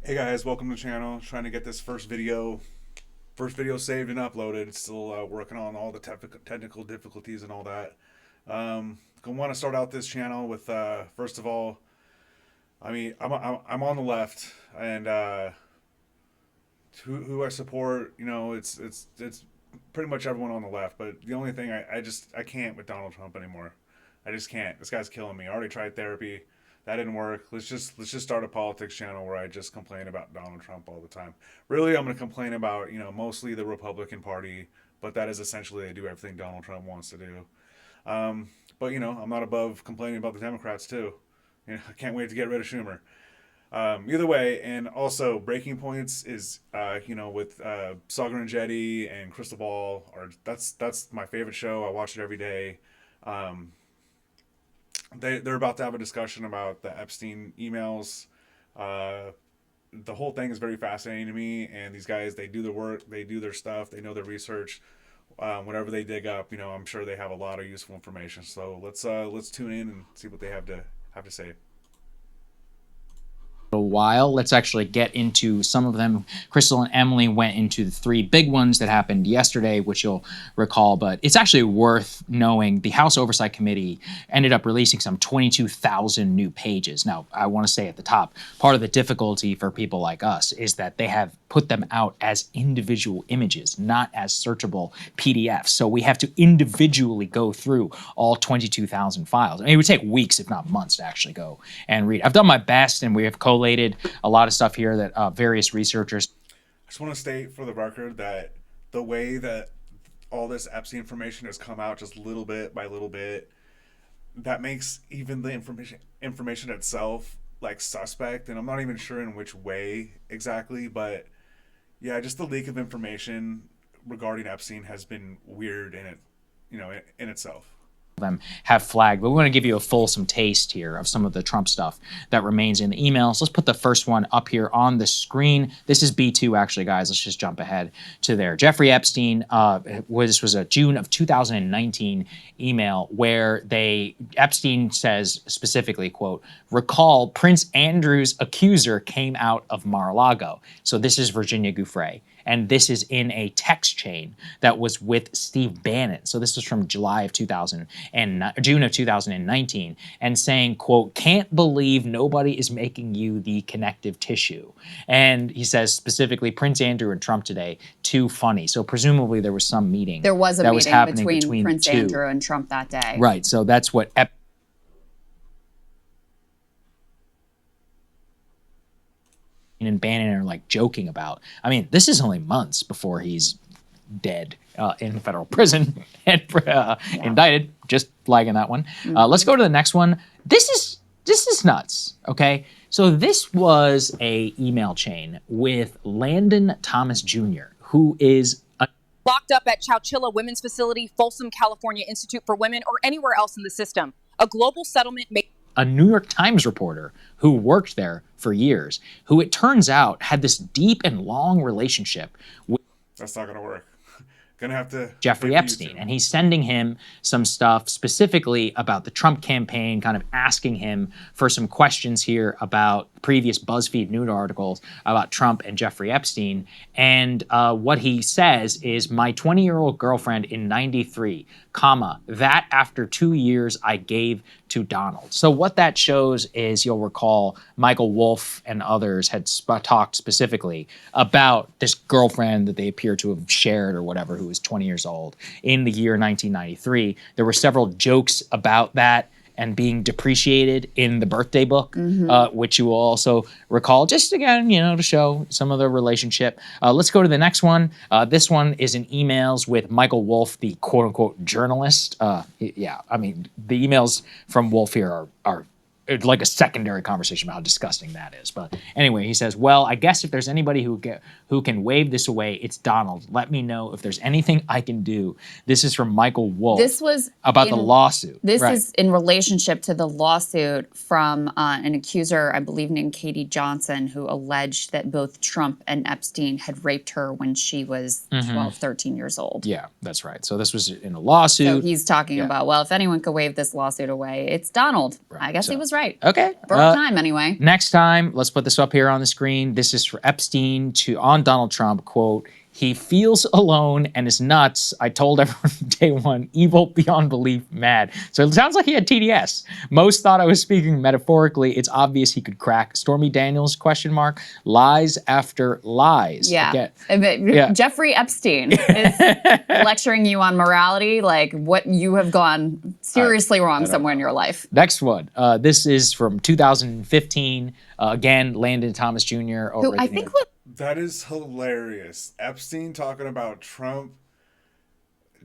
Hey guys, welcome to the channel. Trying to get this first video saved and uploaded. Still working on all the technical difficulties and all that. I want to start out this channel with first of all, I'm on the left, and who I support. It's pretty much everyone on the left. But the only thing I can't with Donald Trump anymore. I just can't. This guy's killing me. I already tried therapy. That didn't work. Let's just start a politics channel where I just complain about Donald Trump all the time. Really, I'm going to complain about mostly the Republican Party, but that is essentially they do everything Donald Trump wants to do. But I'm not above complaining about the Democrats too. I can't wait to get rid of Schumer. Either way, and also Breaking Points is with Sagar and Jetty and Crystal Ball, or that's my favorite show. I watch it every day. Um, they're about to have a discussion about the Epstein emails. Uh, the whole thing is very fascinating to me, and these guys, they do their work, they do their stuff, they know their research. Whatever they dig up, I'm sure they have a lot of useful information. So let's tune in and see what they have to say. A while. Let's actually get into some of them. Crystal and Emily went into the three big ones that happened yesterday, which you'll recall, but it's actually worth knowing the House Oversight Committee ended up releasing some 22,000 new pages. Now, I want to say at the top, part of the difficulty for people like us is that they have put them out as individual images, not as searchable PDFs. So we have to individually go through all 22,000 files. I mean, it would take weeks, if not months, to actually go and read. I've done my best, and we have collated a lot of stuff here that various researchers. I just want to state for the record that the way that all this Epstein information has come out just little bit by little bit, that makes even the information itself like suspect, and I'm not even sure in which way exactly, but yeah, just the leak of information regarding Epstein has been weird in in itself. Them have flagged, but we want to give you a fulsome taste here of some of the Trump stuff that remains in the emails. Let's put the first one up here on the screen. This is B2, actually, guys. Let's just jump ahead to there. Jeffrey Epstein, this was a June of 2019 email where Epstein says specifically, quote, recall Prince Andrew's accuser came out of Mar-a-Lago. So this is Virginia Giuffre. And this is in a text chain that was with Steve Bannon. So this was from June of 2019, and saying, quote, can't believe nobody is making you the connective tissue. And he says specifically, Prince Andrew and Trump today, too funny. So presumably there was some meeting. There was a that meeting was happening between Prince two. Andrew and Trump that day. Right. So that's what and Bannon are like joking about. I mean, this is only months before he's dead in federal prison and indicted. Just flagging that one. Let's go to the next one. This is nuts. Okay, so this was a email chain with Landon Thomas Jr., who is locked up at Chowchilla Women's Facility, Folsom, California Institute for Women, or anywhere else in the system. A global settlement made a New York Times reporter who worked there for years, who it turns out had this deep and long relationship with. That's not gonna work. Gonna have to Jeffrey Epstein, and he's sending him some stuff specifically about the Trump campaign, kind of asking him for some questions here about previous BuzzFeed news articles about Trump and Jeffrey Epstein. And what he says is, my 20-year-old girlfriend in '93, comma, that after 2 years I gave to Donald. So what that shows is, you'll recall, Michael Wolff and others had talked specifically about this girlfriend that they appear to have shared or whatever, who was 20 years old in the year 1993. There were several jokes about that and being depreciated in the birthday book, which you will also recall, just again, to show some of the relationship. Let's go to the next one. This one is in emails with Michael Wolff, the quote-unquote journalist. Yeah, I mean, the emails from Wolff here are like a secondary conversation about how disgusting that is. But anyway, he says, well, I guess if there's anybody who can wave this away, it's Donald. Let me know if there's anything I can do. This is from Michael Wolff. This was about the lawsuit. This is in relationship to the lawsuit from an accuser, I believe, named Katie Johnson, who alleged that both Trump and Epstein had raped her when she was 12, 13 years old. Yeah, that's right. So this was in a lawsuit. So he's talking about, well, if anyone could wave this lawsuit away, it's Donald. Right. I guess he was right. Okay. Broke time anyway. Next time, let's put this up here on the screen. This is for Epstein on Donald Trump. Quote, "He feels alone and is nuts. I told everyone from day one, evil beyond belief, mad." So it sounds like he had TDS. "Most thought I was speaking metaphorically. It's obvious he could crack." Stormy Daniels, ? Lies after lies. Yeah. Again, Jeffrey Epstein is lecturing you on morality, like what you have gone seriously wrong somewhere in your life. Next one. This is from 2015. Again, Landon Thomas Jr. over Who at I the New think York what That is hilarious. Epstein talking about Trump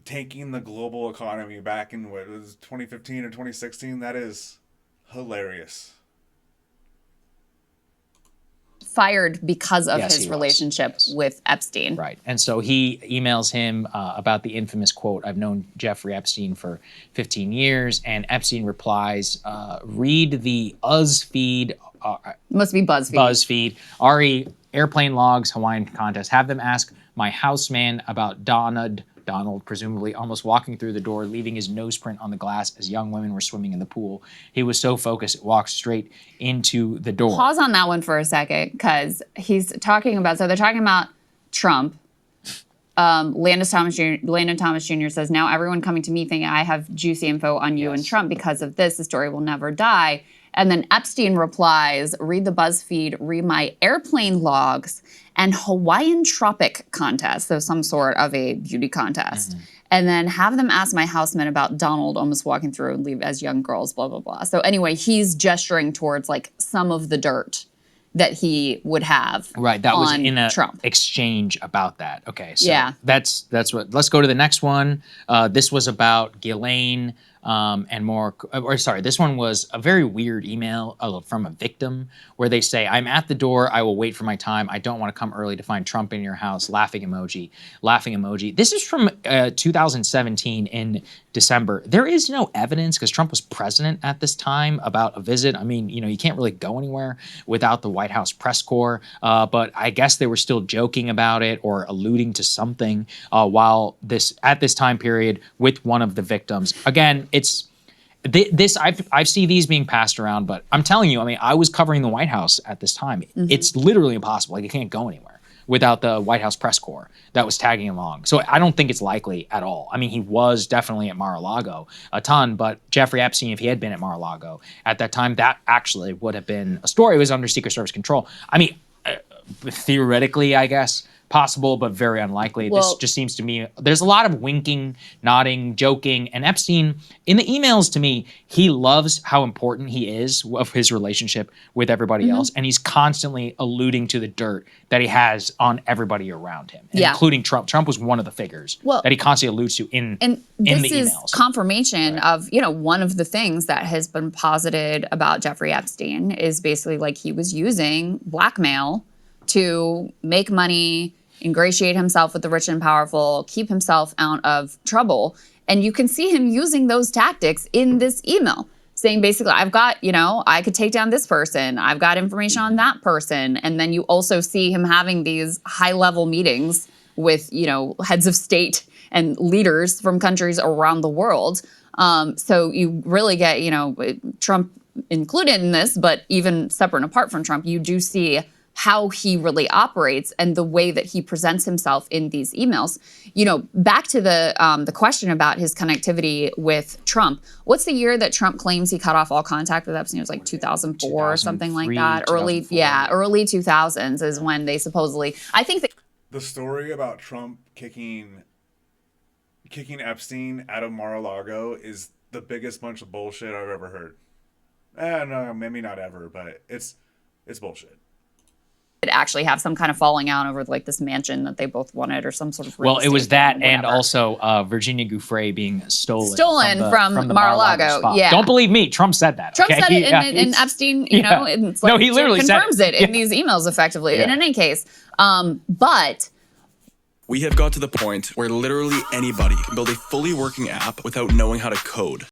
tanking the global economy back in what was 2015 or 2016. That is hilarious. fired because of Yes, his he was. relationship with Epstein. Right. And so he emails him about the infamous quote, "I've known Jeffrey Epstein for 15 years." And Epstein replies, "Read the UZFeed, Must be BuzzFeed. Ari, airplane logs, Hawaiian contest. Have them ask my houseman about Donald, presumably almost walking through the door, leaving his nose print on the glass as young women were swimming in the pool. He was so focused, it walked straight into the door." Pause on that one for a second, because he's talking about, so they're talking about Trump. Landon Thomas Jr. says, "Now everyone coming to me thinking I have juicy info on you and Trump because of this. The story will never die." And then Epstein replies, "Read the BuzzFeed, read my airplane logs and Hawaiian tropic contest." So some sort of a beauty contest. And then have them ask my houseman about Donald almost walking through and leave as young girls, blah, blah, blah. So anyway, he's gesturing towards like some of the dirt that he would have Right, that was on in a Trump. exchange about that. Okay, so Yeah. that's what. Let's go to the next one. This was about Ghislaine and more. This one was a very weird email from a victim where they say, "I'm at the door. I will wait for my time. I don't want to come early to find Trump in your house." Laughing emoji. Laughing emoji. This is from 2017 in December. There is no evidence, because Trump was president at this time, about a visit. I mean, you can't really go anywhere without the White House press corps. But I guess they were still joking about it or alluding to something at this time period with one of the victims. Again, I've seen these being passed around, but I'm telling you, I mean, I was covering the White House at this time. It's literally impossible. Like, you can't go anywhere without the White House press corps that was tagging along. So I don't think it's likely at all. I mean, he was definitely at Mar-a-Lago a ton, but Jeffrey Epstein, if he had been at Mar-a-Lago at that time, that actually would have been a story. It was under Secret Service control. I mean, theoretically, I guess, possible, but very unlikely. Well, this just seems to me, there's a lot of winking, nodding, joking, and Epstein, in the emails to me, he loves how important he is of his relationship with everybody else, and he's constantly alluding to the dirt that he has on everybody around him, including Trump. Trump was one of the figures that he constantly alludes to in the emails. This is confirmation of, one of the things that has been posited about Jeffrey Epstein is basically like he was using blackmail to make money, ingratiate himself with the rich and powerful, keep himself out of trouble. And you can see him using those tactics in this email, saying basically, I've got, I could take down this person. I've got information on that person. And then you also see him having these high-level meetings with, heads of state and leaders from countries around the world. So you really get, Trump included in this, but even separate and apart from Trump, you do see how he really operates and the way that he presents himself in these emails. Back to the question about his connectivity with Trump. What's the year that Trump claims he cut off all contact with Epstein? It was like 2004 or something like that. Early 2000s is when they supposedly. I think that the story about Trump kicking Epstein out of Mar-a-Lago is the biggest bunch of bullshit I've ever heard. No, maybe not ever, but it's bullshit. Actually have some kind of falling out over like this mansion that they both wanted or some sort of real Well, it was estate that thing, and whatever. also Virginia Giuffre being stolen from the Mar-a-Lago. spot. Yeah. Don't believe me. Trump said that. Trump okay? said it, and Epstein, it's like, No, he literally said confirms it in these emails effectively. Yeah. In any case, but we have got to the point where literally anybody can build a fully working app without knowing how to code.